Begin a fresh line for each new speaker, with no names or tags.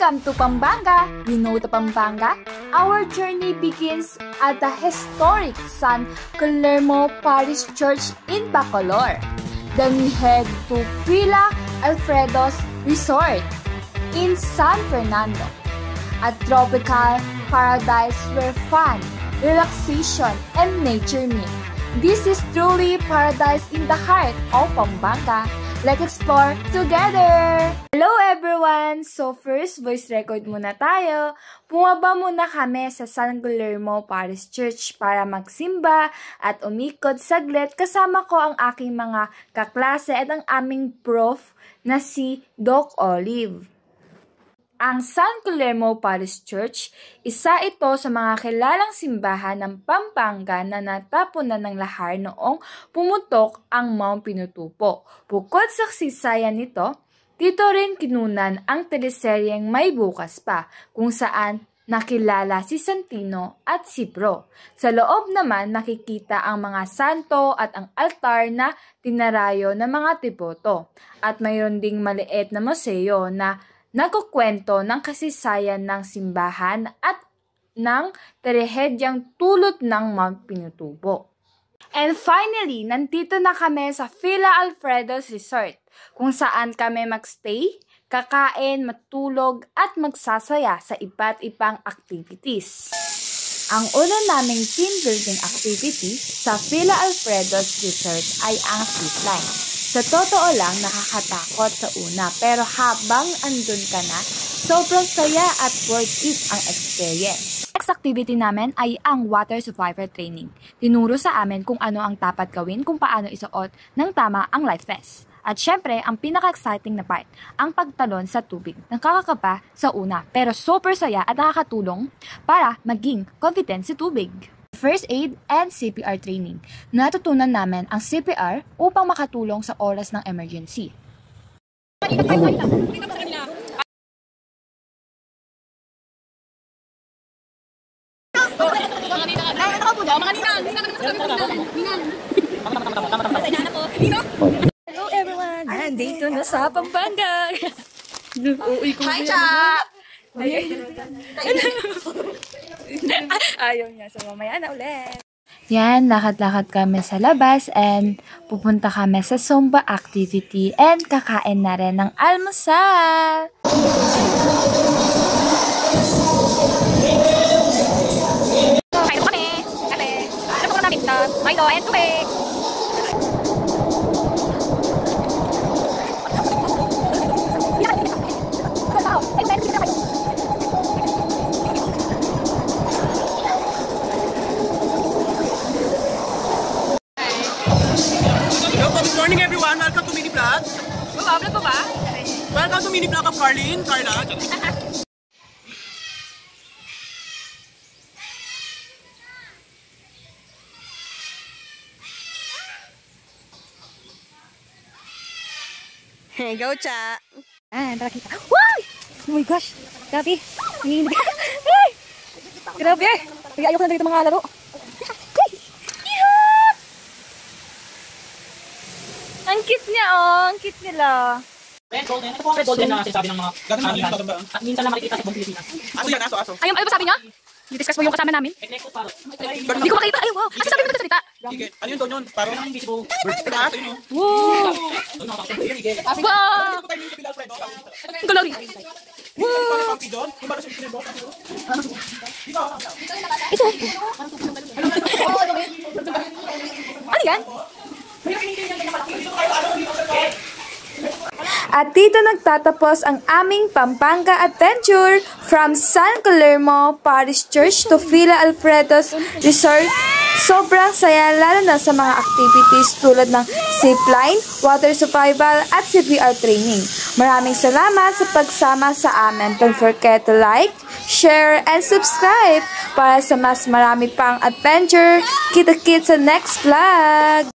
Welcome to Pampanga! You know the Pampanga? Our journey begins at the historic San Guillermo Parish Church in Bacolor. Then we head to Villa Alfredo's Resort in San Fernando, a tropical paradise where fun, relaxation, and nature meet. This is truly paradise in the heart of Pampanga. Let's explore together! Hello everyone! So first, voice record muna tayo. Bumaba muna kami sa San Guillermo Parish Church para magsimba at umikot saglit kasama ko ang aking mga kaklase at ang aming prof na si Doc Olive. Ang San Guillermo Parish Church, isa ito sa mga kilalang simbahan ng Pampanga na natapunan ng lahar noong pumutok ang Mount Pinatubo. Bukod sa kasaysayan nito, dito rin kinunan ang teleseryeng May Bukas Pa, kung saan nakilala si Santino at si Bro. Sa loob naman makikita ang mga santo at ang altar na tinarayo ng mga deboto. At mayroon ding maliit na museo na nagkukwento ng kasaysayan ng simbahan at ng trahedyang dulot ng Mount Pinatubo. And finally, nandito na kami sa Villa Alfredo's Resort, kung saan kami magstay, kakain, matulog at magsasaya sa iba't ibang activities. Ang una naming team building activity sa Villa Alfredo's Resort ay ang zipline. Sa totoo lang, nakakatakot sa una, pero habang andun ka na, sobrang saya at worth it ang experience. Next activity namin ay ang water survivor training. Tinuro sa amin kung ano ang dapat gawin kung paano isuot ng tama ang life vest. At syempre, ang pinaka-exciting na part, ang pagtalon sa tubig. Nakakakaba sa una, pero super saya at nakakatulong para maging confident sa tubig. First aid and CPR training. Natutunan namin ang CPR upang makatulong sa oras ng emergency. Hello everyone! Nandito na sa Pampanga! Hi, Cha! Ayaw niya. So, mamaya na ulit. Yan, lakad-lakad kami sa labas and pupunta kami sa Zumba activity and kakain na rin ng almusal. Kain kami. Kape. Ano po namin ito? Milo and tubig.
Good morning everyone! Welcome to Mini Vlog!
Vlog ko ba?
Welcome to Mini Vlog of Carla.
Hey, go, Cha!
Tara kita. Wow! Oh my gosh! Grabe! Nanginginig. Ay! Grabe! Ayoko na dito mga laro. Ang cute niya, oh. Ang cute nila.
Red golden. Ito po ang red golden na sinasabi ng mga kaibigan. At minsan na makikita sa buong Pilipinas.
Aso yan, aso.
Ayun, ano ba sabi niya? I-discuss mo yung kasama namin. Hindi ko makita. Ayun, wow. Ano sabi mo ito salita?
Ano yun doon yun? Parang
invisible.
Aso yun.
Wow! Wow! Ang galawin. Wow! Ito. Ano yan? At dito nagtatapos ang aming Pampanga adventure from San Guillermo Parish Church to Villa Alfredo's Resort. Sobrang saya lalo na sa mga activities tulad ng zipline, water survival at CPR training. Maraming salamat sa pagsama sa amin. Don't forget to like, share, and subscribe para sa mas marami pang adventure. Kita-kits sa next vlog!